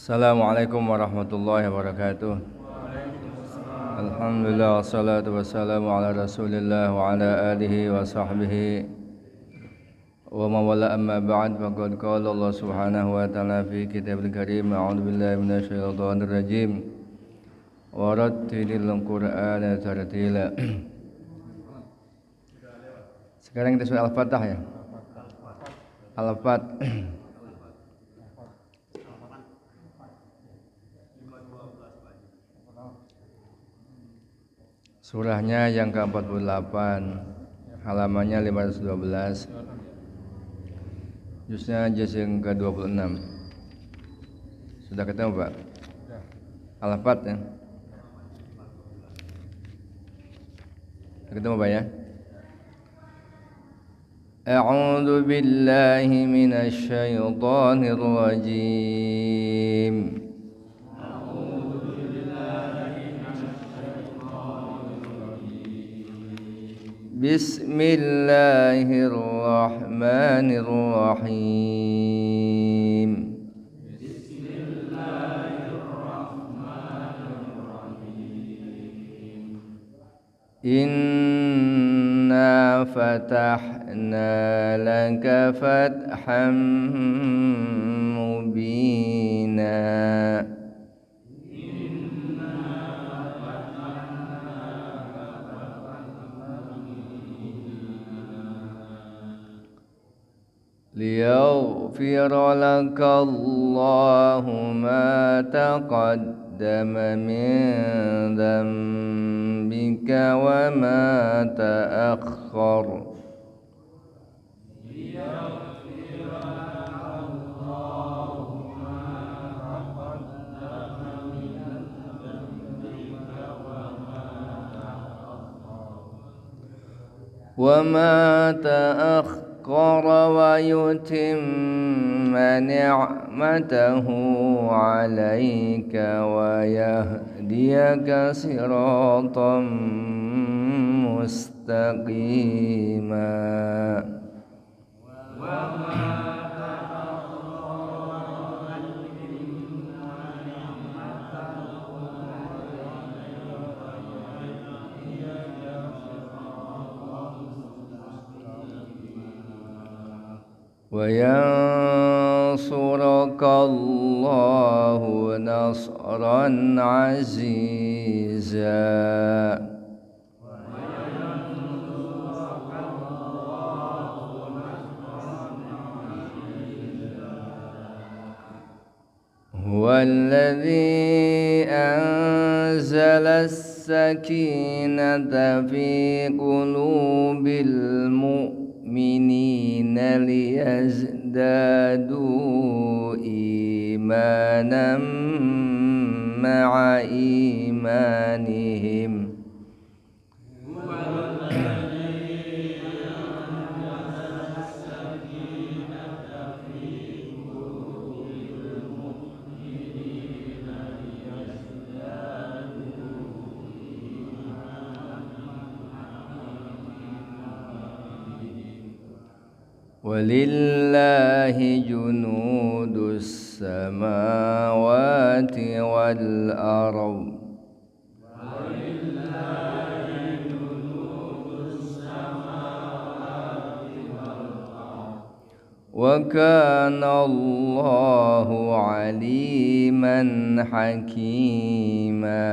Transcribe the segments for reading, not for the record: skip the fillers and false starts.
Assalamualaikum warahmatullahi wabarakatuh. Alhamdulillah wassalatu wassalamu ala Rasulillah wa ala alihi wa sahbihi wa mawala amma ba'd faqad qala Allah Subhanahu wa ta'ala fi kitabil karim a'udzu billahi minasyaitonir rajim wa rattilil qur'ana tartila. Sekarang kita surah Al-Fatah ya. Al-Fatah. Surahnya yang ke-48, halamannya 512, juznya juz yang ke-26. Sudah ketemu Pak? Al-Fat ya? Sudah ketemu Pak ya? A'udzu billahi minasy syaithanir rajim. Bismillahirrahmanirrahim. Inna fatahna laka fatham mubina. ليغفر لك الله ما تقدم من ذنبك وما تأخر وما تأخر ويتم نعمته عليك ويهديك صراطا مستقيما. وينصرك الله نصرا عزيزا. هو الذي أنزل السكينة في قلوب المؤمنين ليزدادوا إيمانا مع إيمانهم. ولله جنود السماوات والأرض وكان الله عليما حكيما.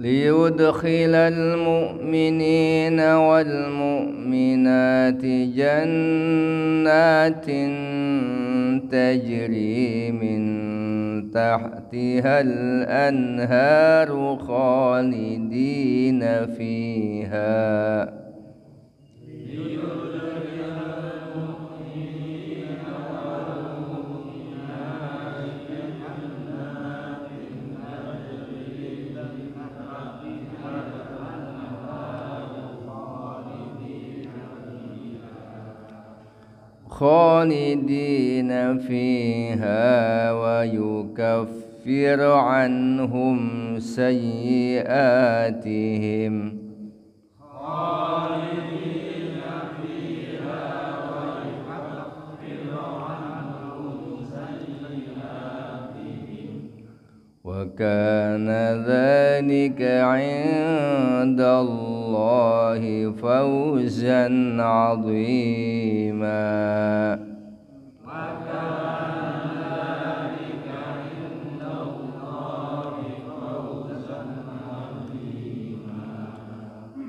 ليدخل المؤمنين والمؤمنات جنات تجري من تحتها الأنهار خالدين فيها. خالدين فيها ويكفر عنهم سيئاتهم وكان ذلك عند الله فوزا عظيما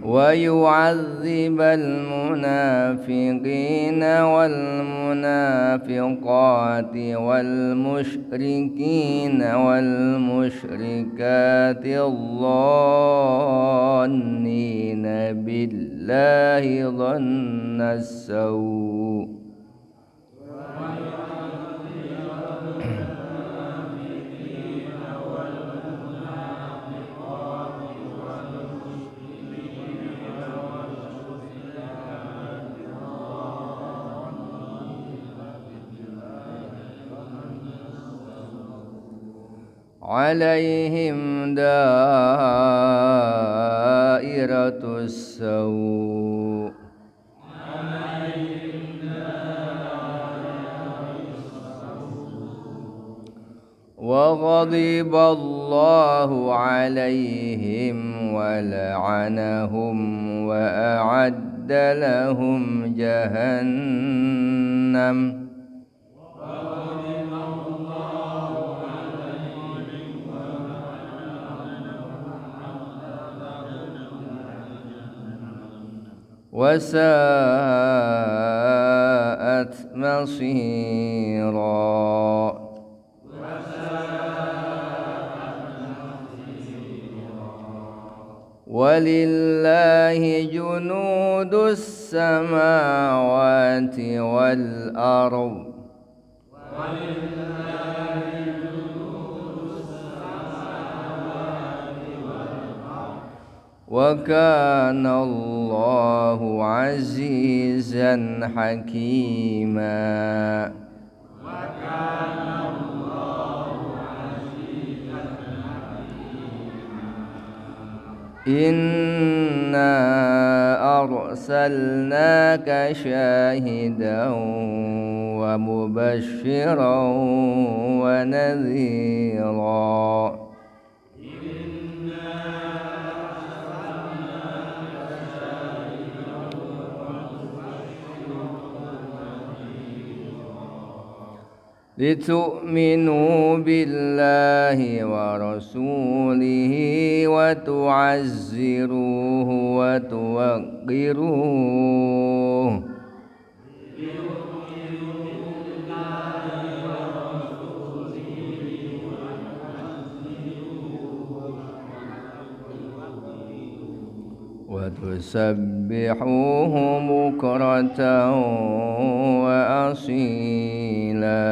ويعذب المنافقين والمنافقات والمشركين والمشركات الظانين بالله ظن السوء عليهم دائرة السوء وغضب الله عليهم ولعنهم وأعد لهم جهنم وساءت مصيرا ولله جنود السماوات والأرض وكان الله عزيزا حكيما إنا أرسلناك شاهدا ومبشرا ونذيرا لتؤمنوا بالله ورسوله وتعزروه وتوقروه وتسبحوه بكرة وأصيلا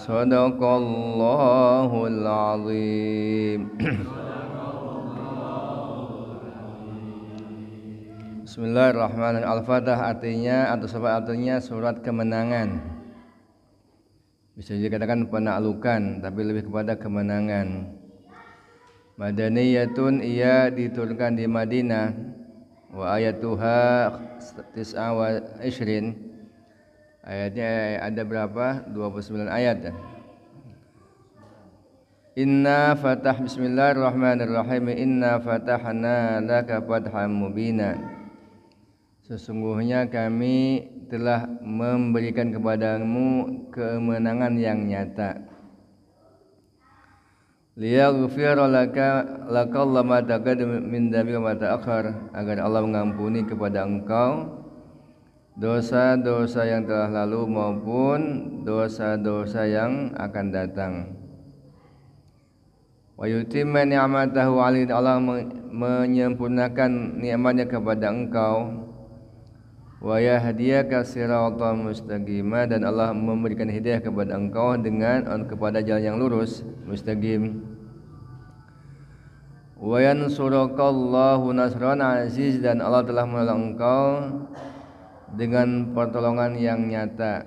صدق الله العظيم. Bismillahirrahmanirrahim. Al-Fatihah artinya atau sebab artinya surat kemenangan. Bisa dikatakan penaklukan, tapi lebih kepada kemenangan. Madaniyatun, ia diturunkan di Madinah. Wa ayatuha 29. Ayatnya ada berapa? 29 ayat. Inna fatah bismillahirrahmanirrahim. Inna fatahna laka fathan mubina. Sesungguhnya kami telah memberikan kepadamu kemenangan yang nyata. Liyaghfira lakallahu ma taqaddama min dzambika wa ma ta'akhkhar, agar Allah mengampuni kepada engkau dosa-dosa yang telah lalu maupun dosa-dosa yang akan datang. Wa yutimma ni'matahu 'alaika, Allah menyempurnakan nikmatnya kepada engkau. Wa yahdiyaka siratan mustaqima, dan Allah memberikan hidayah kepada engkau kepada jalan yang lurus mustaqim. Wa yansurukallahu nasran aziz, dan Allah telah menolong engkau dengan pertolongan yang nyata,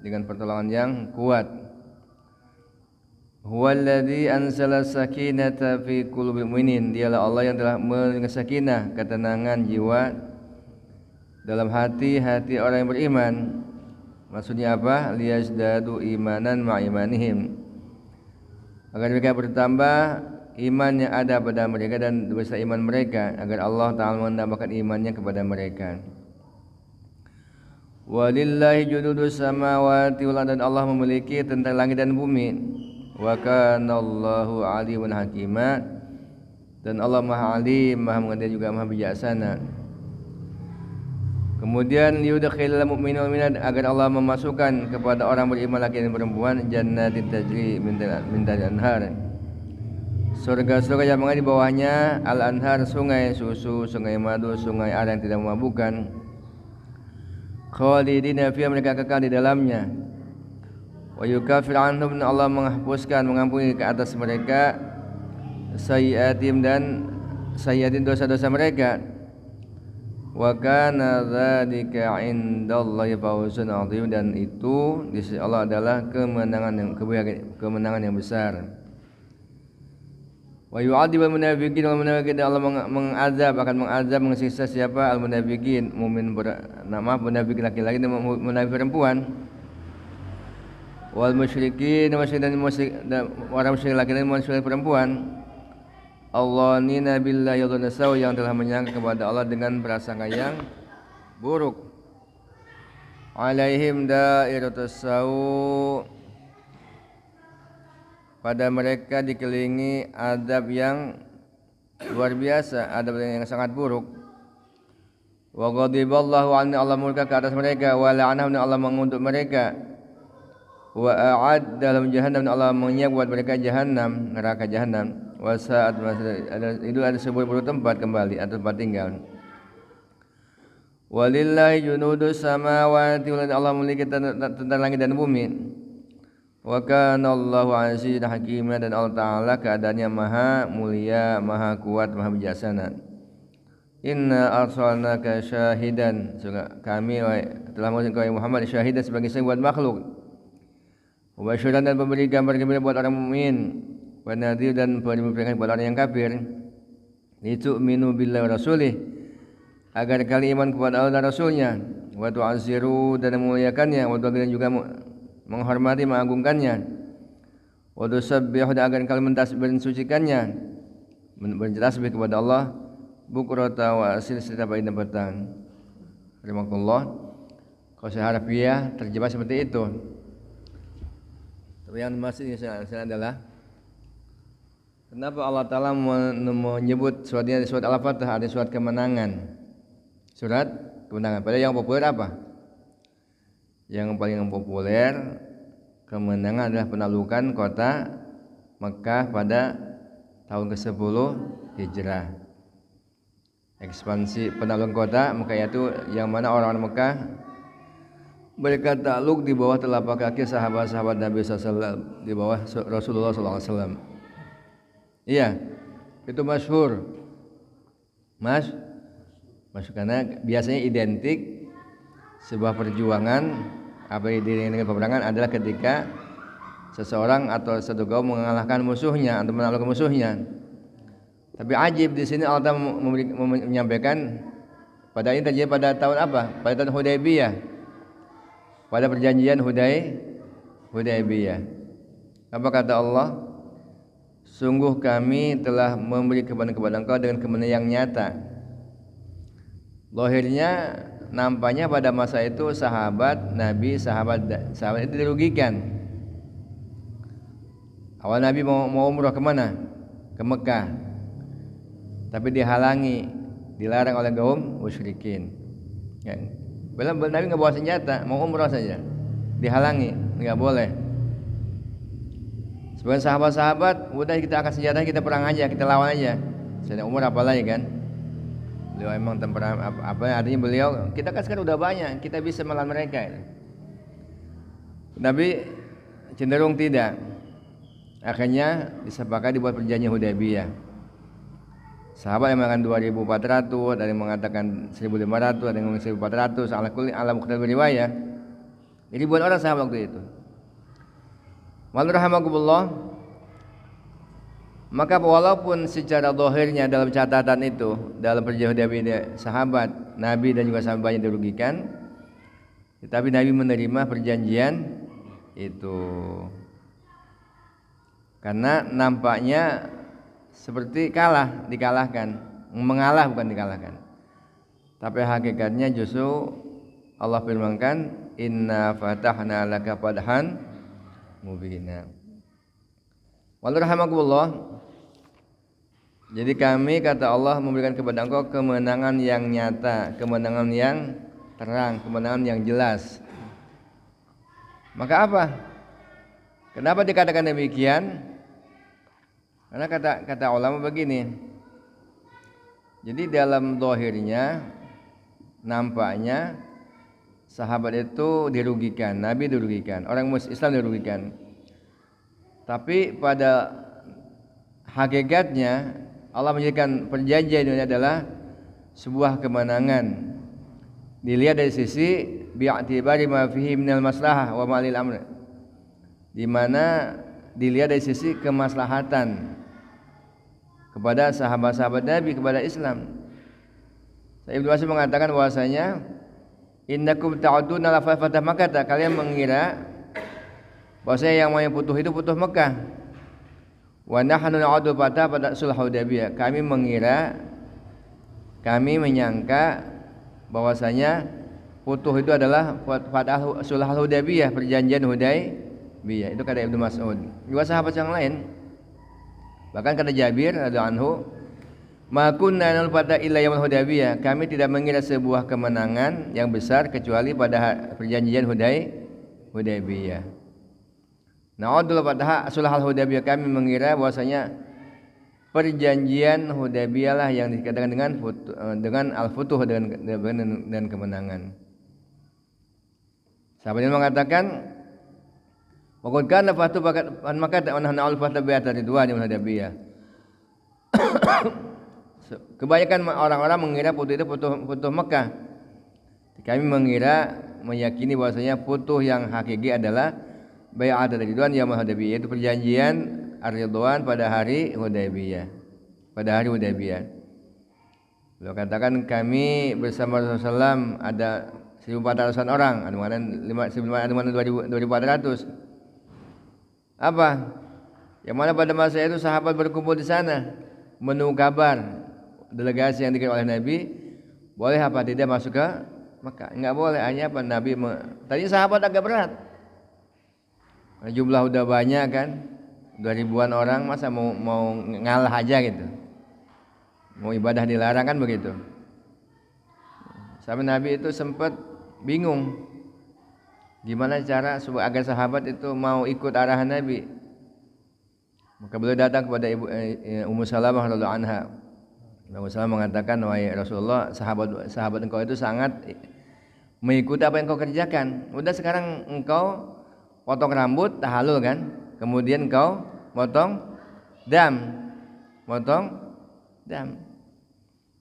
dengan pertolongan yang kuat. Huwallazi anzala sakinata fi qulubil mu'minin, dialah Allah yang telah menurunkan sakinah, ketenangan jiwa dalam hati-hati orang yang beriman. Maksudnya apa? Liyazdadu imanan ma'imanihim, agar mereka bertambah iman yang ada pada mereka dan beserta iman mereka, agar Allah Ta'ala menambahkan imannya kepada mereka. Walillahi jududus samawati wal ardi, dan Allah memiliki tentang langit dan bumi. Wa kana Allahu alimun hakima, dan Allah Maha Alim, Maha mengerti juga Maha bijaksana. Kemudian yudkhilul mu'minina wal mu'minat, agar Allah memasukkan kepada orang beriman laki dan perempuan jannatin tajri min tahtiha anhar, surga-surga yang mengalir di bawahnya al-anhar, sungai susu, sungai madu, sungai air yang tidak memabukkan. Khalidina fiha, mereka kekal di dalamnya. Wa yukaffir anhum, Allah menghapuskan, mengampuni ke atas mereka sayyiatim dosa-dosa mereka. Wa kana dzalika 'indallahi fawzun 'adzim, dan itu di sisi Allah adalah kemenangan yang besar. Wa yu'adzibul munafiqin wal munafiqat, Allah akan mengazab, mensiksa siapa? Al munafiqin, munafik laki-laki dan munafik perempuan. Wal musyrikin, dan orang musyrik laki dan musyrik perempuan. Allahina billahi yadhunnasaw, yang telah menyangka kepada Allah dengan prasangka yang buruk. Alaihim dairatus sau, pada mereka dikelilingi adab yang luar biasa, adab yang sangat buruk. Wa ghadiballahu anna, Allah murka ke atas mereka. Wa la'anahum, Allah mengutuk mereka. Wa a'adda lahum jahannam, Allah menyiapkan buat mereka jahannam, neraka jahannam. Wa sa'at, itu ada seburuk-buruk tempat kembali atau tempat tinggal. Walillahi junudus samawati wal ardi, Allah memiliki tentang langit dan bumi. Wa kana Allahu azizan hakima, dan Allah Ta'ala keadaannya maha mulia, maha kuat, maha bijaksana. Inna arsalnaka syahidan, kami telah mengutus engkau Muhammad syahidan sebagai saksi buat makhluk. Wa basyiran, dan pemberi gambar gembira buat orang mukmin. Wa nadhir, dan pemberi peringatan buat orang yang kafir. Litu'minu billahi wa rasulih, agar kalian iman kepada Allah dan Rasulnya. Wa tu'azziru, dan memuliakannya. Wa tu'azziru, juga menghormati, mengagungkannya. Wa tusabbihu, agar kalian mensucikannya, bertasbih kepada Allah bukrata wa asil, setiap pagi dan petang. Rahimakumullah. Kalau saya harfiah terjemah seperti itu. Tapi yang dimaksud ini adalah kenapa Allah Ta'ala menyebut suratnya di surat Al-Fatihah ada surat kemenangan. Surat kemenangan. Padahal yang populer apa? Yang paling populer kemenangan adalah penaklukan kota Mekah pada tahun ke-10 Hijrah. Ekspansi penaklukan kota Mekah itu yang mana orang-orang Mekah mereka takluk di bawah telapak kaki sahabat-sahabat Nabi SAW, di bawah Rasulullah SAW. Iya, itu masyhur. Masyhur karena biasanya identik sebuah perjuangan, apa yang dengan peperangan adalah ketika seseorang atau satu kaum mengalahkan musuhnya atau menaklukkan musuhnya. Tapi ajib di sini Allah menyampaikan pada ini terjadi pada tahun apa? Pada tahun Hudaybiyah. Pada perjanjian Hudaybiyah. Apa kata Allah? Sungguh kami telah memberi kepada engkau dengan kemenangan yang nyata. Lahirnya nampaknya pada masa itu sahabat Nabi, sahabat itu dirugikan. Awal Nabi mau umrah kemana? Ke Mekah. Tapi dihalangi, dilarang oleh kaum musyrikin. Ya. Nabi nggak bawa senjata, mau umrah saja, dihalangi, nggak boleh. Sebagian sahabat-sahabat, udah kita angkat senjata, kita perang aja, kita lawan aja. Sedang umur apalagi kan? Beliau emang apa artinya beliau? Kita kan sekarang udah banyak, kita bisa melawan mereka. Nabi cenderung tidak. Akhirnya disepakati dibuat perjanjian Hudaybiyah. Sahabat yang mengatakan 2.400, ada yang mengatakan 1.500, ada yang mengatakan 1.400, ala mukhtalif riwayah. Jadi buat orang sahabat waktu itu. Wal rahmakumullah. Maka walaupun secara zahirnya dalam catatan itu, dalam perjanjian Hudaybiyah sahabat Nabi dan juga sahabat banyak dirugikan, tetapi Nabi menerima perjanjian itu. Karena nampaknya seperti dikalahkan, mengalah bukan dikalahkan. Tapi hakikatnya justru Allah firmankan, inna fatahna laka fathan mubina. Wallahu. Jadi kami, kata Allah, memberikan kepada engkau kemenangan yang nyata, kemenangan yang terang, kemenangan yang jelas. Maka apa? Kenapa dikatakan demikian? Karena kata ulama begini. Jadi dalam zahirnya nampaknya sahabat itu dirugikan, Nabi dirugikan, orang Islam dirugikan. Tapi pada hakikatnya Allah menjadikan perjanjian ini adalah sebuah kemenangan. Dilihat dari sisi bi'tibari ma fihi minal maslahah wa ma'lil amr. Di mana dilihat dari sisi kemaslahatan kepada sahabat-sahabat Nabi, kepada Islam. Ibnu Mas'ud mengatakan bahwasanya innakum ta'uduna la fatah Makkah, kalian mengira bahwasanya yang mau putuh itu putuh Mekah. Wa nahnu na'udu pada sulh Hudaybiyah. Kami menyangka bahwasanya putuh itu adalah pada sulh Hudaybiyah, perjanjian Hudaybiyah. Itu kata Ibnu Mas'ud. Dua sahabat yang lain, bahkan kata Jabir radhiyallahu anhu, ma kunna nalfata illa yaumul Hudaybiyah. Kami tidak mengira sebuah kemenangan yang besar kecuali pada perjanjian Hudaybiyah. Na'udul pada sulh Hudaybiyah, kami mengira bahwasanya perjanjian Hudaybiyah lah yang dikatakan dengan al-futuh, dengan kemenangan. Sahabat ini mengatakan, wa qad kana fatu an Makkah wa nahnu al-fatah bi'at ridwan Hudaybiyah. Kebanyakan orang-orang mengira putuh itu putuh Mekah. Kami meyakini bahwasanya putuh yang hakiki adalah bai'at ridwan yaumul Hudaybiyah, itu perjanjian ar-ridwan pada hari Hudaybiyah. Pada hari Hudaybiyah. Beliau katakan kami bersama Rasulullah SAW ada 1.400 orang, ada mana 2.400. Apa? Yang mana pada masa itu sahabat berkumpul di sana menunggu kabar delegasi yang dikirim oleh Nabi, boleh apa tidak masuk ke Mekah? Enggak boleh, hanya apa Nabi tadi sahabat agak berat. Jumlah udah banyak kan, 2.000-an orang, masa mau ngalah aja gitu, mau ibadah dilarang kan begitu. Sampai Nabi itu sempat bingung gimana cara agar sahabat itu mau ikut arahan Nabi. Maka beliau datang kepada Ummu Salamah radhiyallahu anha. Ummu Salamah mengatakan, wahai Rasulullah, sahabat engkau itu sangat mengikuti apa yang engkau kerjakan. Udah sekarang engkau potong rambut, tahalul kan, kemudian engkau potong dam.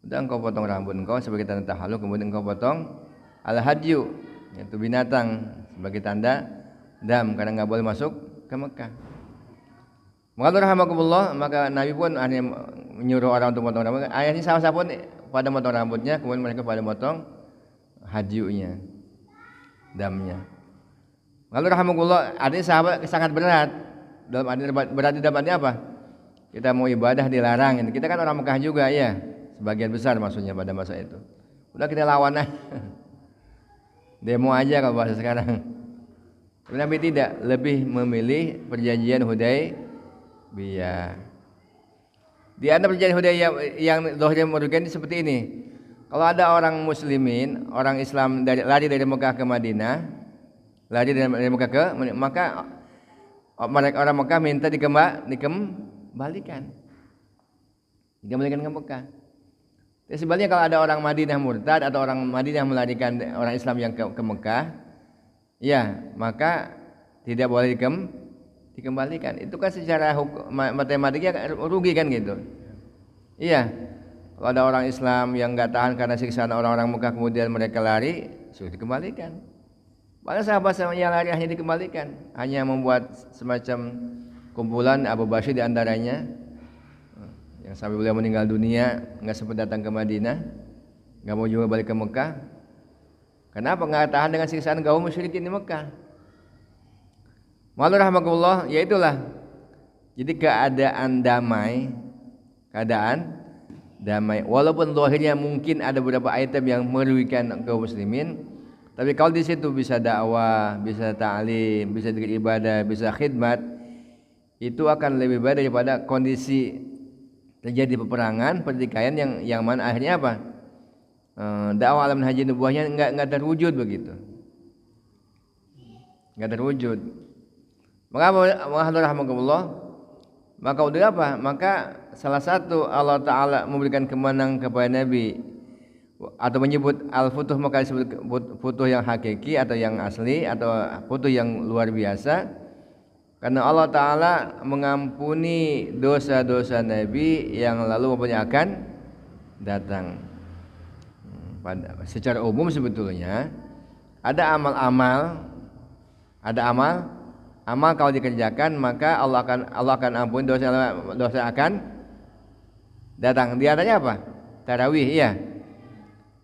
Udah engkau potong rambut engkau sebagai tanda tahalul, kemudian engkau potong al-hadyu, yaitu binatang, sebagai tanda dam, karena enggak boleh masuk ke Mekah. Maka Nabi pun hanya menyuruh orang untuk potong rambut. Ayahnya sama-sama pun pada potong rambutnya, kemudian mereka pada potong hadyunya, damnya. Lalu rahmatullah, artinya sahabat sangat berat. Dalam artinya apa? Kita mau ibadah dilarang. Kita kan orang Mekah juga ya, sebagian besar maksudnya pada masa itu. Udah kita lawan aja, demo aja kalau bahasa sekarang. Tapi Nabi tidak, lebih memilih perjanjian Hudaybiyah. Di antara perjanjian Hudaybiyah yang zahirnya merugikan seperti ini. Kalau ada orang muslimin, orang Islam lari dari Mekah ke Madinah, maka mereka orang Mekah minta dikembalikan ke Mekah. Dan sebaliknya kalau ada orang Madinah murtad atau orang Madinah melarikan orang Islam yang ke Mekah, ya maka tidak boleh dikembalikan. Itu kan secara matematika rugi kan gitu. Iya. Kalau ada orang Islam yang enggak tahan karena siksaan orang-orang Mekah kemudian mereka lari, suruh dikembalikan. Bahkan sahabat yang lari hanya dikembalikan, hanya membuat semacam kumpulan Abu Basir di antaranya, sampai beliau meninggal dunia nggak sempat datang ke Madinah, nggak mau juga balik ke Mekah. Kenapa nggak tahan dengan siksaan kaum musyrikin di Mekah? Malu rahmatullah, ya itulah. Jadi keadaan damai. Walaupun zahirnya mungkin ada beberapa item yang merugikan kaum muslimin, tapi kalau di situ bisa dakwah, bisa ta'lim, bisa zikir ibadah, bisa khidmat, itu akan lebih baik daripada kondisi terjadi peperangan, pertikaian yang mana akhirnya apa? Dakwah alam haji nubuahnya enggak terwujud begitu. Enggak terwujud. Maka rahmatullah, maka udah apa? Maka salah satu Allah Ta'ala memberikan kemenangan kepada Nabi atau menyebut al-futuh, maka disebut futuh yang hakiki atau yang asli atau futuh yang luar biasa, karena Allah Ta'ala mengampuni dosa-dosa Nabi yang lalu maupun yang akan datang. Secara umum sebetulnya ada amal kalau dikerjakan maka Allah akan ampuni dosa akan datang. Di antaranya apa? Tarawih, iya.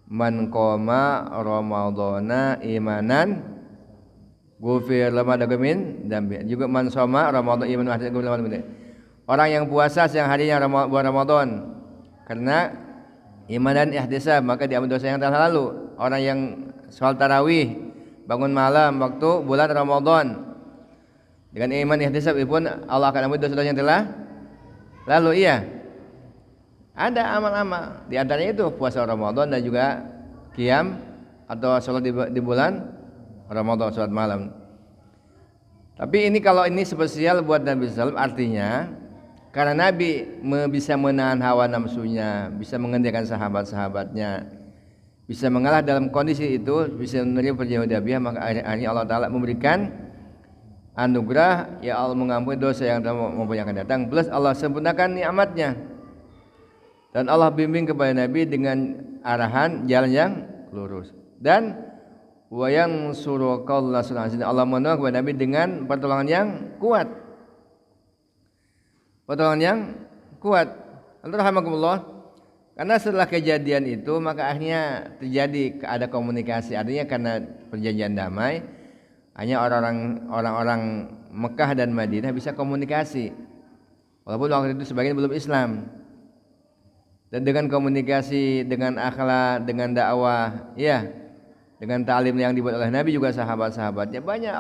Man qoma ramadhana imanan ghufir lahu ma taqaddama dambi. Juga man shoma ramadhana imanan ghufir lahu ma taqaddama. Orang yang puasa siang harinya bulan Ramadan karena iman dan ihtisab maka diampuni dosa yang telah lalu. Orang yang sholat tarawih bangun malam waktu bulan Ramadan dengan iman ihtisab pun Allah akan ampuni dosa-dosa yang telah lalu, iya. Ada amal-amal di antaranya itu puasa Ramadan dan juga qiyam atau sholat di bulan Ramadan, sholat malam. Tapi ini kalau ini spesial buat Nabi SAW, artinya karena Nabi bisa menahan hawa nafsunya, bisa mengendalikan sahabat-sahabatnya, bisa mengalah dalam kondisi itu, bisa menerima perjanjian Hudaybiyah, maka akhirnya Allah Ta'ala memberikan anugerah, ya Allah mengampuni dosa yang maupun yang akan datang, plus Allah sempurnakan nikmatnya. Dan Allah bimbing kepada Nabi dengan arahan jalan yang lurus. Dan wa yansurukallahu nasran, Allah menolong kepada Nabi dengan pertolongan yang kuat. Pertolongan yang kuat. Alhamdulillah. Karena setelah kejadian itu maka akhirnya terjadi ada komunikasi. Artinya karena perjanjian damai, hanya orang-orang Mekah dan Madinah bisa komunikasi. Walaupun waktu itu sebagian belum Islam. Dan dengan komunikasi, dengan akhlak, dengan dakwah, ya, dengan ta'lim yang dibuat oleh Nabi juga sahabat-sahabatnya, banyak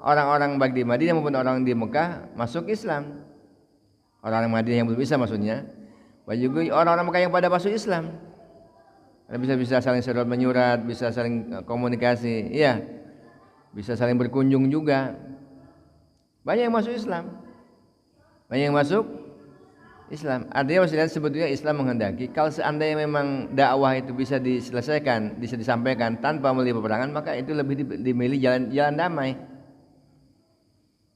orang-orang baik di Madinah maupun orang di Mekah masuk Islam. Orang Madinah yang belum Islam maksudnya, juga orang-orang Mekah yang pada masuk Islam. Bisa saling serot menyurat, bisa saling komunikasi, iya. Bisa saling berkunjung juga. Banyak yang masuk Islam. Banyak yang masuk Islam. Artinya maksudnya sebetulnya Islam menghendaki kalau seandainya memang dakwah itu bisa diselesaikan, bisa disampaikan tanpa melalui peperangan, maka itu lebih dimilih jalan damai.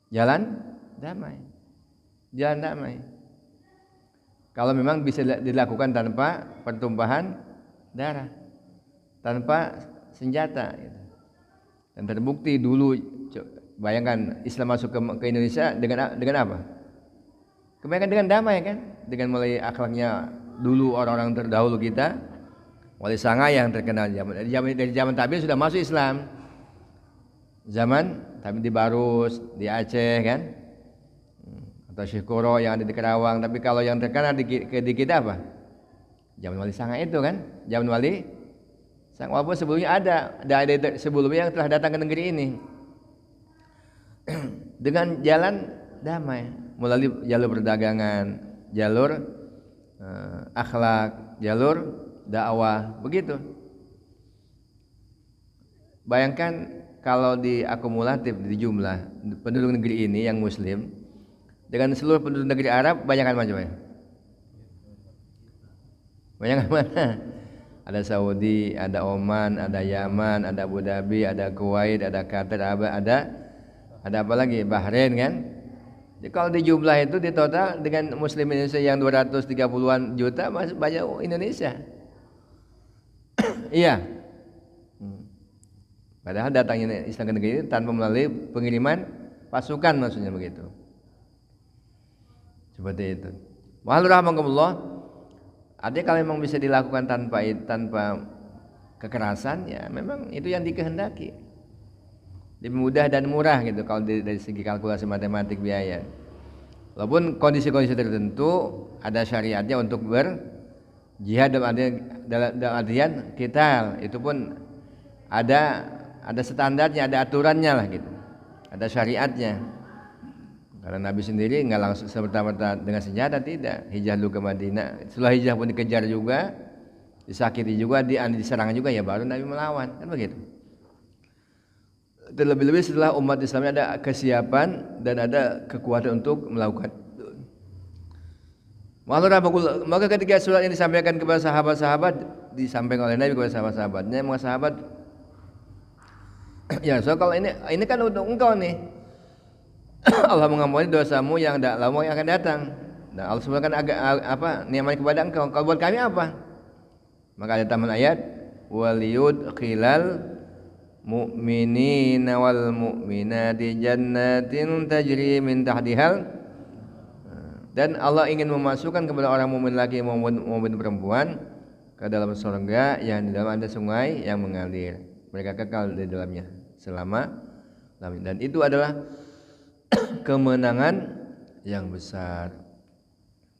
Jalan damai. Kalau memang bisa dilakukan tanpa pertumpahan darah, tanpa senjata. Dan terbukti dulu, bayangkan Islam masuk ke Indonesia dengan apa? Kebanyakan dengan damai kan, dengan mulai akhlaknya dulu orang-orang terdahulu kita, Wali Sanga yang terkenal dari zaman tabi'in sudah masuk Islam. Zaman tapi di Barus, di Aceh kan, atau Syekh Koro yang ada di Kerawang. Tapi kalau yang terkenal di kita apa? Zaman Wali Sanga itu kan, zaman Wali Sanga. Walaupun sebelumnya ada sebelumnya yang telah datang ke negeri ini dengan jalan damai, melalui jalur perdagangan, jalur akhlak, jalur dakwah, begitu. Bayangkan kalau diakumulatif di jumlah penduduk negeri ini yang Muslim dengan seluruh penduduk negeri Arab, banyakkan macamnya. Banyakkan mana? Ada Saudi, ada Oman, ada Yaman, ada Abu Dhabi, ada Kuwait, ada Qatar, ada apa lagi? Bahrain kan? Jadi kalau di jumlah itu di total dengan Muslim Indonesia yang 230-an juta masih banyak Indonesia. Iya. Padahal datangnya Islam ke negeri ini tanpa melalui pengiriman pasukan, maksudnya begitu. Seperti itu. Wahal rahmatullah, artinya kalau memang bisa dilakukan tanpa kekerasan, ya memang itu yang dikehendaki. Lebih mudah dan murah gitu kalau dari segi kalkulasi matematik biaya. Walaupun kondisi-kondisi tertentu ada syariatnya untuk berjihad dalam artian kita itu pun ada standarnya, ada aturannya lah gitu. Ada syariatnya. Karena Nabi sendiri nggak langsung serta-merta dengan senjata, tidak. Hijrah dulu ke Madinah. Setelah hijrah pun dikejar juga, disakiti juga, diserang juga, ya baru Nabi melawan, kan begitu. Terlebih-lebih setelah umat Islamnya ada kesiapan dan ada kekuatan untuk melakukan. Maka ketika surat ini disampaikan kepada sahabat-sahabat, disampaikan oleh Nabi kepada sahabat-sahabatnya, mga sahabat, ya so kalau ini kan untuk engkau nih. Allah mengampuni dosamu yang lama yang akan datang. Dan Allah sebutkan nikmat kepada engkau. Kalau buat kami apa? Maka ada tambahan ayat, waliyud khilal mu'minina wal mu'minati jannatin tajri min tahtihal. Dan Allah ingin memasukkan kepada orang mukmin laki maupun mukmin perempuan ke dalam surga yang di dalam ada sungai yang mengalir. Mereka kekal di dalamnya selama lamanya. Dan itu adalah kemenangan yang besar.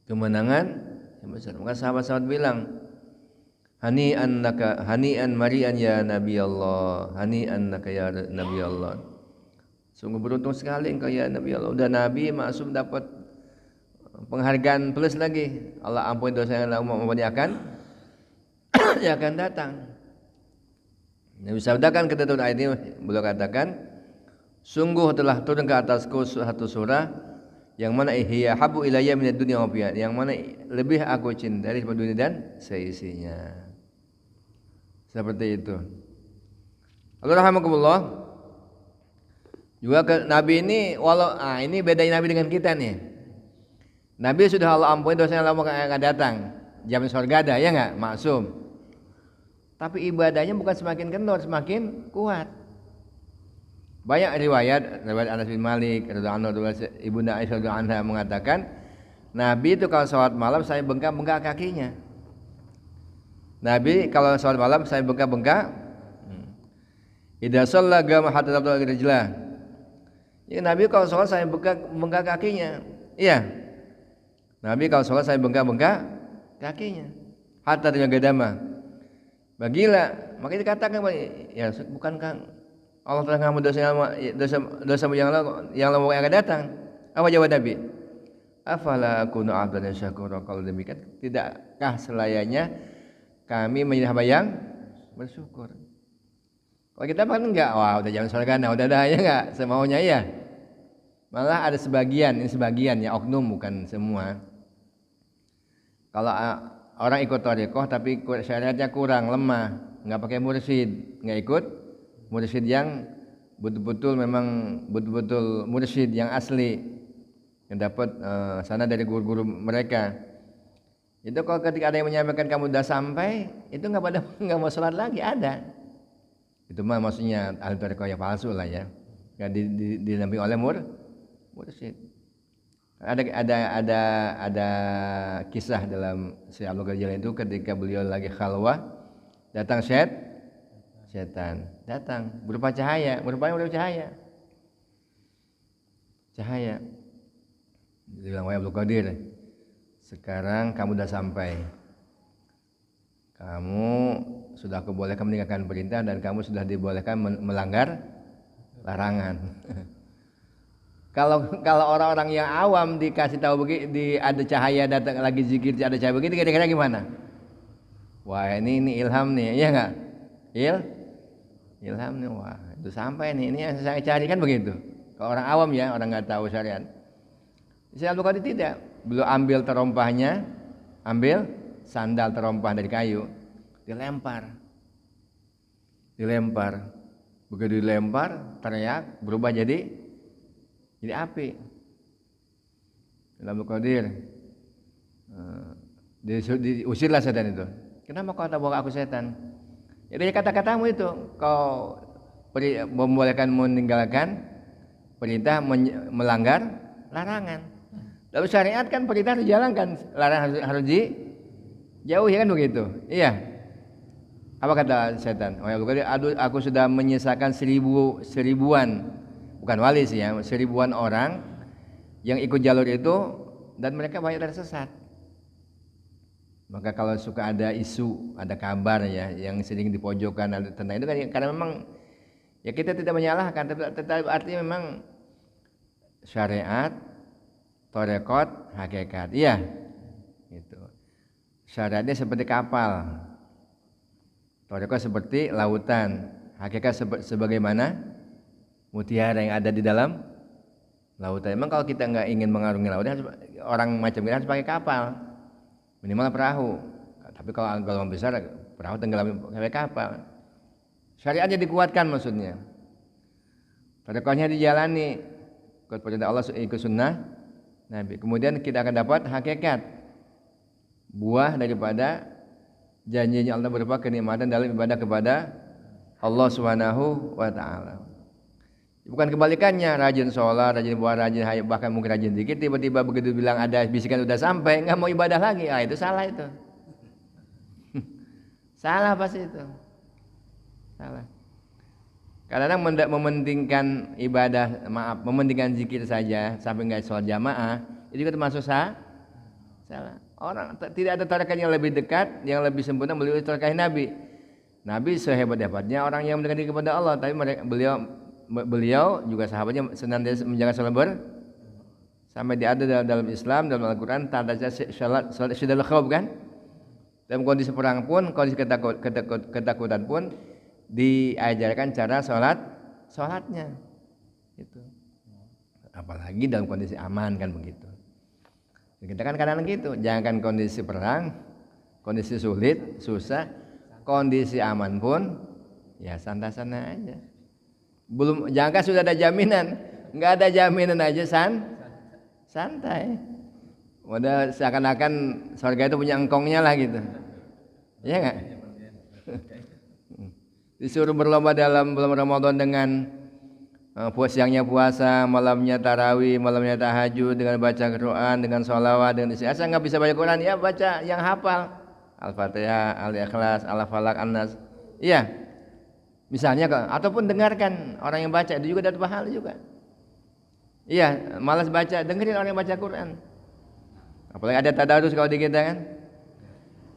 Kemenangan yang besar. Maka sahabat-sahabat bilang, hani'an laka, hani'an mari'an ya Nabi Allah, hani'an laka ya Nabi Allah. Sungguh beruntung sekali engkau ya Nabi Allah. Udah Nabi maksum dapat penghargaan plus lagi. Allah ampuni dosa yang lama yang akan datang. Nabi sabdakan ketika turun ayat ini, beliau katakan, sungguh telah turun ke atasku satu surah yang mana hiya habu ilayya minad dunya wa fiha, yang mana lebih aku cintai daripada dunia dan seisinya. Seperti itu. Allah rahmatullah. Juga Nabi ini ini bedanya Nabi dengan kita nih. Nabi sudah Allah ampuni dosa yang lama akan datang. Jamin surga ada, ya enggak? Maksum. Tapi ibadahnya bukan semakin kendor, semakin kuat. Banyak riwayat Anas bin Malik radhiyallahu anhu, Ibunda Aisyah radhiyallahu anha mengatakan, Nabi itu kalau sholat malam saya bengkak-bengkak kakinya. Nabi kalau sholat malam saya bengkak-bengkak. Idza shalla qama hatta tabluga rijlah. Ya Nabi kalau sholat saya bengkak kakinya. Iya. Nabi kalau sholat saya bengkak-bengkak kakinya. Hatta tabluga dama. Bagilah, maka dikatakan, ya bukankah Allah telah mengampuni dosa yang lama yang akan datang? Apa jawab Nabi? Afala akunu abdan syakura. Kalau demikian, tidakkah selayaknya kami menjadi hamba yang bersyukur? Kalau kita kan enggak, wah udah jalan surga, udah dah, ya enggak, semaunya ya. Malah ada sebagian ya, oknum bukan semua. Kalau orang ikut thariqah tapi syariatnya kurang, lemah, enggak pakai mursyid, enggak ikut mursyid yang betul-betul mursyid yang asli, yang dapat sana dari guru-guru mereka. Itu kalau ketika ada yang menyampaikan kamu udah sampai, itu enggak mau sholat lagi, ada. Itu mah maksudnya ahli thariqah yang palsu lah ya. Enggak dinampingi oleh mursyid. Ada kisah dalam Syekh Abdul Qadir itu ketika beliau lagi khalwah, datang setan datang berupa cahaya. Dia bilang, wahai Abdul Qadir, sekarang kamu sudah sampai, kamu sudah aku bolehkan meninggalkan perintah dan kamu sudah dibolehkan melanggar larangan. Kalau orang-orang yang awam dikasih tahu begini, ada cahaya datang lagi zikir, ada cahaya begini, kira-kira gimana? Wah ini ilham nih, iya nggak? Ilham nih, wah itu sampai nih, ini yang saya cari kan begitu. Kalau orang awam ya, orang nggak tahu syariat. Syekh Abdul Qadir tidak, beliau ambil terompahnya, ambil sandal terompah dari kayu, dilempar. Begitu dilempar, teriak, berubah jadi api. Abdul Qadir diusirlah setan itu. Kenapa kau tak bawa aku setan? Jadi kata-katamu itu kau membolehkan meninggalkan perintah, melanggar larangan. Dalam syariat kan perintah harus dijalankan, larang harus dijauhi kan begitu. Iya. Apa kata setan? Oh ya, aduh, aku sudah menyisakan seribuan, bukan wali sih ya, seribuan orang yang ikut jalur itu dan mereka banyak tersesat. Maka kalau suka ada isu, ada kabar ya yang sering dipojokkan tentang itu kan karena memang ya kita tidak menyalahkan, tetapi artinya memang syariat, torekot, hakikat. Iya. Gitu. Syariatnya seperti kapal. Torekot seperti lautan. Hakikat sebagaimana mutiara yang ada di dalam lautan. Memang kalau kita nggak ingin mengarungi lautan, orang macam kita harus pakai kapal. Minimal perahu. Tapi kalau gelombang besar, perahu tenggelam pakai kapal. Syariatnya dikuatkan maksudnya. Torekotnya dijalani. Ikut perintah Allah, ikut sunnah Nabi. Kemudian kita akan dapat hakikat, buah daripada janjinya Allah berupa kenikmatan dalam ibadah kepada Allah Subhanahu wa taala. Bukan kebalikannya, rajin sholat, rajin puasa, rajin haid, bahkan mungkin rajin dikit, tiba-tiba begitu bilang ada bisikan udah sampai, nggak mau ibadah lagi. Ah, itu salah itu. Salah pasti itu. Salah. Kadang-kadang mementingkan ibadah, mementingkan zikir saja sampai nggak sholat jamaah, itu juga termasuk salah. Orang tidak ada tarekat yang lebih dekat, yang lebih sempurna melalui tarekat Nabi. Nabi sehebat-hebatnya orang yang mendekati kepada Allah, tapi beliau juga sahabatnya senantiasa menjaga salat sampai ada dalam Islam, dalam Al-Quran tanda salat syiddatul khauf kan. Dalam kondisi perang pun, kondisi ketakutan pun diajarkan cara sholatnya itu. Apalagi dalam kondisi aman kan begitu. Kita kan kadang gitu, jangan kondisi perang, kondisi sulit, susah, kondisi aman pun ya santai-santai aja. Belum, jangan sudah ada jaminan, nggak ada jaminan aja santai. Udah seakan-akan surga itu punya engkongnya lah gitu, iya nggak? Disuruh berlomba dalam bulan Ramadan dengan siangnya puasa, malamnya tarawih, malamnya tahajud, dengan baca Quran, dengan sholawat, dengan istighfar. Nggak bisa baca Quran, ya baca yang hafal, Al-Fatihah, Al-Ikhlas, Al-Falaq, An-Nas. Iya, misalnya ataupun dengarkan orang yang baca, itu juga dapat pahala juga. Iya, malas baca, dengerin orang yang baca Quran. Apalagi ada tadarus kalau di kita kan.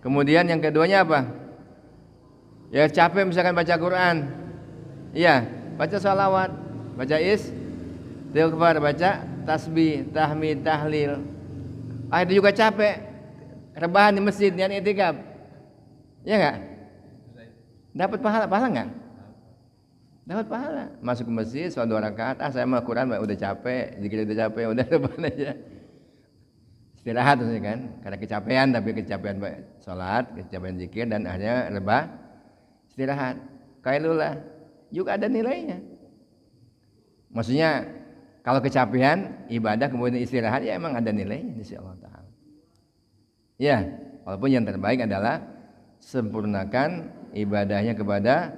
Kemudian yang keduanya apa? Ya capek misalkan baca Quran. Iya, baca sholawat, baca istighfar, baca tasbih, tahmid, tahlil. Itu juga capek. Rebahan di masjid, niat i'tikaf. Iya enggak? Dapat pahala enggak? Dapat pahala. Masuk ke masjid, sholat 2 rakaat, saya mah Quran udah capek, zikir udah capek, udah rebahan aja. Istirahat maksudnya kan, karena kecapean, tapi kecapean sholat, kecapean zikir dan akhirnya istirahat. Kailulah juga ada nilainya. Maksudnya kalau kecapean ibadah kemudian istirahat ya emang ada nilainya insya Allah Ta'ala. Ya, walaupun yang terbaik adalah sempurnakan ibadahnya kepada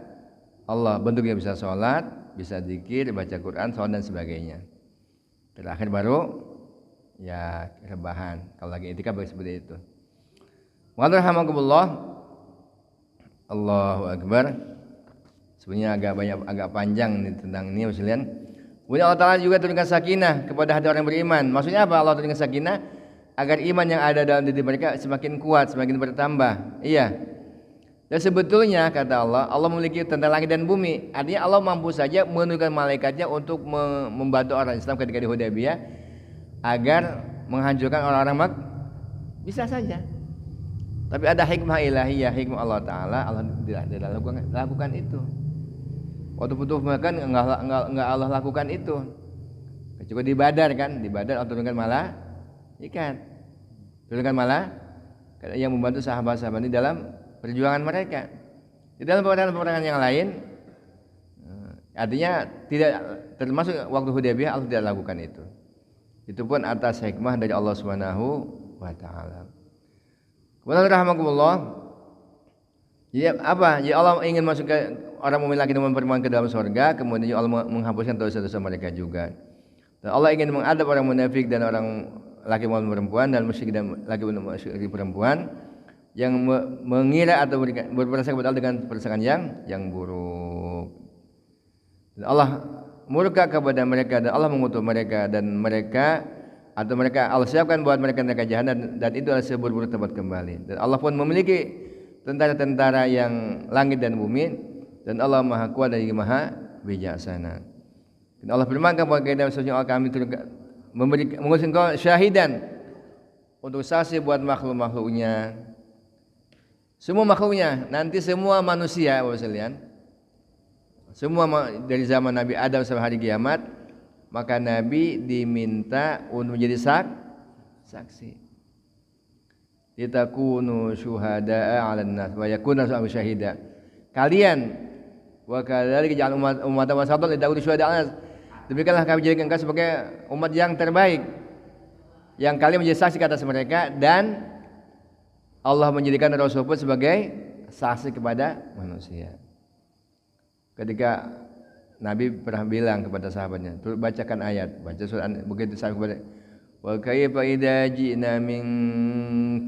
Allah. Bentuknya bisa sholat, bisa zikir, baca Quran, sholat dan sebagainya. Terakhir baru ya rebahan. Kalau lagi i'tikaf seperti itu. Walhamdulillah. Allahu Akbar. Sebenarnya agak panjang nih tentang ini sekalian. Kemudian Allah Ta'ala juga turunkan sakinah kepada hati orang beriman. Maksudnya apa Allah turunkan sakinah? Agar iman yang ada dalam diri mereka semakin kuat, semakin bertambah. Iya. Dan sebetulnya kata Allah, Allah memiliki tentang langit dan bumi. Artinya Allah mampu saja menurunkan malaikatnya untuk membantu orang Islam ketika di Hudaybiyah agar menghancurkan orang-orang bisa saja. Tapi ada hikmah ilahiyah, hikmah Allah Ta'ala, Allah tidak lakukan itu. Waktu butuh makan enggak Allah lakukan itu. Kecuali di Badar kan, di Badar Allah turunkan malaikat. Turunkan malaikat yang membantu sahabat-sahabat ini dalam perjuangan mereka. Di dalam peperangan yang lain, artinya tidak termasuk waktu Hudaybiyah Allah tidak lakukan itu. Itu pun atas hikmah dari Allah Subhanahu wa Ta'ala. Kemudian rahmatullah. Ya apa? Ya Allah ingin masuk ke orang mukmin laki dan perempuan ke dalam surga, kemudian Allah menghapuskan dosa-dosa mereka juga. Dan Allah ingin mengadab orang munafik dan orang laki maupun perempuan dan musyrik dan laki maupun musyrik perempuan yang mengira atau berprasangka kepada Allah dengan prasangkaan yang buruk. Dan Allah murka kepada mereka dan Allah mengutuk mereka dan mereka Allah siapkan buat mereka neraka jahanam dan itu adalah seburuk-buruk tempat kembali. Dan Allah pun memiliki tentara-tentara yang langit dan bumi dan Allah Maha Kuat dan Maha Bijaksana. Dan Allah firmankan bahwa sesungguhnya kami mengutus engkau syahidan untuk saksi buat makhluk-makhluknya. Semua makhluknya, nanti semua manusia Bapak sekalian. Semua dari zaman Nabi Adam sampai hari kiamat, maka Nabi diminta untuk menjadi saksi. Litakunu syuhada'a 'alan nas wa yakuna syahida. Kalian wa kadzalika ja'al ummatan wasatan litakunu syuhada'a 'alan nas. Demikianlah kami jadikan engkau sebagai umat yang terbaik, yang kalian menjadi saksi ke atas mereka dan Allah menjadikan Rasul pun sebagai saksi kepada manusia. Ketika Nabi pernah bilang kepada sahabatnya, bacakan ayat, baca surat begitu sampai kepada wa kaifa idza ji'na min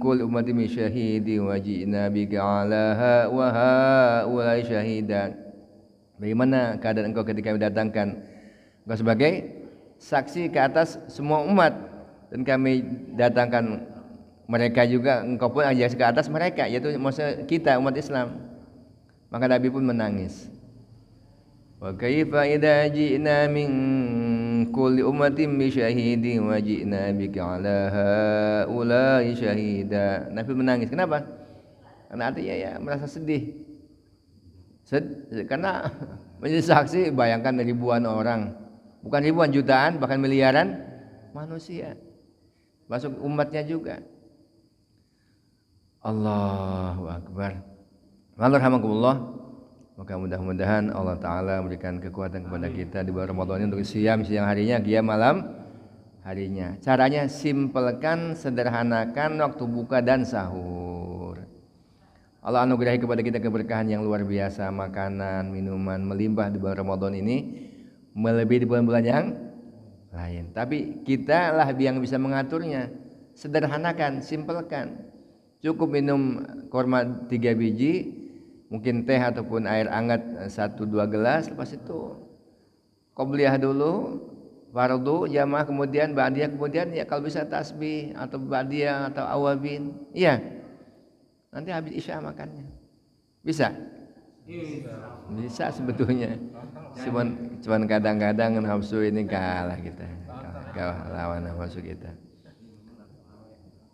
kulli ummatin bi syahidin wa ji'na bika 'ala wa haula'i syahidan. Bagaimana keadaan engkau ketika mendatangkan engkau sebagai saksi ke atas semua umat dan kami datangkan mereka juga engkau pun saksi ke atas mereka, yaitu maksud kita umat Islam. Maka Nabi pun menangis. Wa kaifa idza ji'na min kulli ummatin bi syahidin wa ji'na bika 'ala haula'i syahida. Nabi menangis. Kenapa? Karena artinya ya merasa sedih. Karena menjadi saksi bayangkan ribuan orang, bukan ribuan, jutaan bahkan miliaran manusia. Masuk umatnya juga. Allahu Akbar. Alhamdulillah. Maka mudah-mudahan Allah Ta'ala memberikan kekuatan kepada kita di bulan Ramadan ini untuk siang harinya, qiyam malam harinya. Caranya simpelkan, sederhanakan waktu buka dan sahur. Allah anugerahi kepada kita keberkahan yang luar biasa, makanan, minuman melimpah di bulan Ramadan ini melebihi di bulan-bulan yang lain. Tapi kita lah yang bisa mengaturnya. Sederhanakan, simpelkan. Cukup minum kurma 3 biji, mungkin teh ataupun air hangat 1-2 gelas, lepas itu qobliyah dulu, fardu, jamaah, kemudian ba'diyah, kemudian ya kalau bisa tasbih atau ba'diyah atau awabin. Iya. Nanti habis isya makannya. Bisa? Bisa sebetulnya. Cuman kadang-kadang nafsu ini kalah kita. Kalah lawan nafsu kita.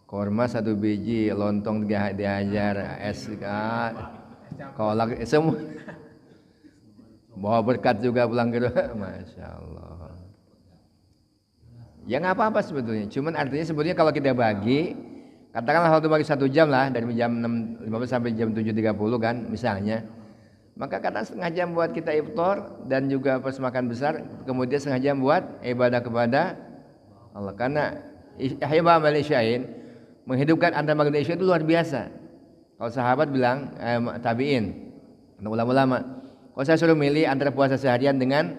Korma 1 biji, lontong dihajar, es kolak semua. Bawa berkat juga pulang ke rumah. Masya Allah. Ya nggak apa-apa sebetulnya. Cuman artinya sebetulnya kalau kita bagi, katakanlah waktu bagi 1 jam lah, dari jam 6.15 sampai jam 7.30 kan misalnya. Maka kata setengah jam buat kita iftar dan juga pas makan besar, kemudian setengah jam buat ibadah kepada Allah. Karena ihya amal isyain, menghidupkan antara maghrib dan isya itu luar biasa. Kalau sahabat bilang, tabi'in, ulama-ulama, kalau saya suruh milih antara puasa seharian dengan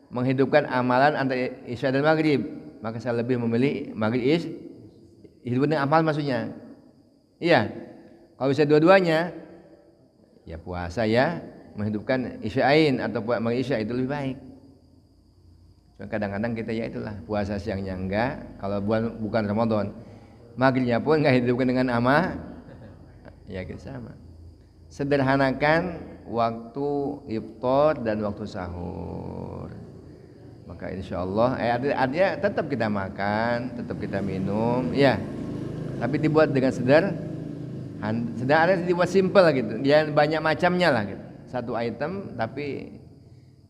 menghidupkan amalan antara isya dan maghrib, maka saya lebih memilih maghrib hidup dengan amal maksudnya. Iya. Kalau bisa dua-duanya, ya puasa ya, menghidupkan isya'in atau maghrib isya itu lebih baik. Cuma kadang-kadang kita ya itulah, puasa siangnya enggak, kalau bukan Ramadan. Maghribnya pun enggak hidupkan dengan amal. Ya gitu sama. Sederhanakan waktu iftar dan waktu sahur. Maka insya Allah artinya tetap kita makan, tetap kita minum, ya. Tapi dibuat dengan sederhana, dibuat simple gitu. Jangan banyak macamnya lah gitu. Satu item tapi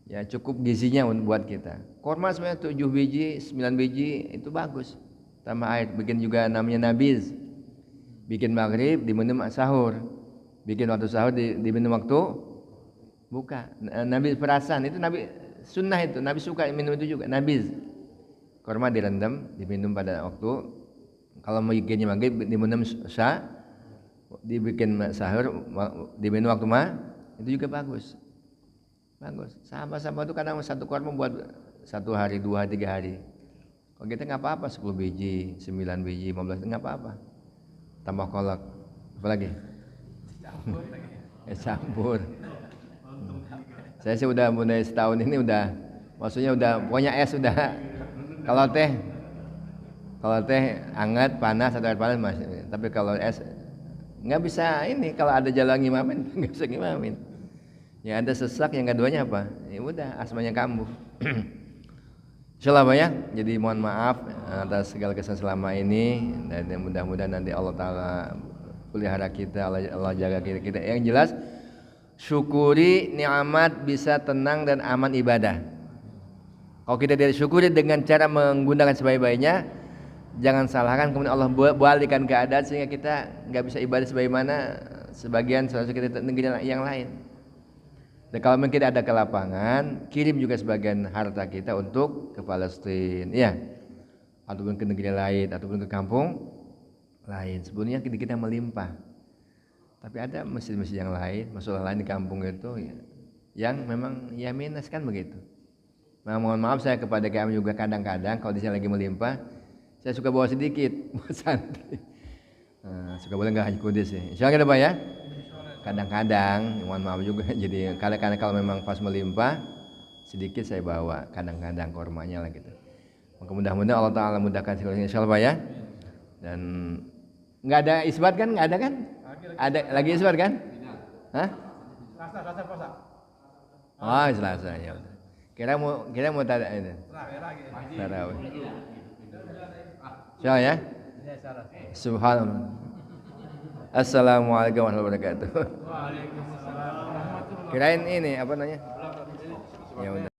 ya cukup gizinya buat kita. Korma sebenarnya 7 biji, 9 biji itu bagus. Tambah air, bikin juga namanya nabiz. Bikin maghrib diminum sahur, bikin waktu sahur diminum waktu buka. Nabi perasan itu Nabi sunnah itu, Nabi suka minum itu juga. Nabi korma direndam diminum pada waktu, kalau mau bikinnya maghrib diminum dibikin sahur diminum waktu itu juga bagus. Sahabat-sahabat itu kadang satu korma buat 1 hari, 2 hari, 3 hari. Kalau kita nggak apa-apa 10 biji, 9 biji, 15 nggak apa-apa. Tambah kolak. Apa lagi? Campur. Saya sih udah mulai setahun ini udah, maksudnya udah pokoknya es udah. Kalau teh hangat, panas atau air panas masih. Tapi kalau es nggak bisa ini. Kalau ada jalan ngimamin nggak bisa ngimamin. Yang ada sesak, yang keduanya apa? Ya udah asmanya kambuh. Insyaallah ya. Jadi mohon maaf atas segala kesalahan selama ini dan mudah-mudahan nanti Allah Taala pelihara kita, Allah jaga kita. Yang jelas syukuri nikmat bisa tenang dan aman ibadah. Kalau kita disyukuri dengan cara menggunakan sebaik-baiknya, jangan salahkan kemudian Allah balikan keadaan sehingga kita nggak bisa ibadah sebagaimana sebagian kita negeri yang lain. Dan kalau mungkin ada ke lapangan, kirim juga sebagian harta kita untuk ke Palestina, ya, ataupun ke negeri lain, ataupun ke kampung lain. Sebenarnya kita melimpah. Tapi ada masjid-masjid yang lain, masalah lain di kampung itu, ya, yang memang ya minus kan begitu. Nah, mohon maaf saya kepada kami juga kadang-kadang kalau di sini lagi melimpah, saya suka bawa sedikit, buat santri. Suka boleh nggak Haji Kudus ya? Insyaallah kita Pak ya. Kadang-kadang, mohon maaf juga, jadi kadang-kadang kalau memang pas melimpah sedikit saya bawa, kadang-kadang kormanya lah gitu. Maka mudah-mudahan Allah Taala mudahkan segalanya, insyaallah Pak ya. Dan nggak ada isbat kan? Nggak ada kan? Ada lagi isbat kan? Hah? Selasa puasa. Oh Selasa ya. Kira mau tanya ini. Tarawih. Insyaallah ya. Subhanallah. Assalamualaikum warahmatullahi wabarakatuh. Kirain ini apa namanya? Ya udah.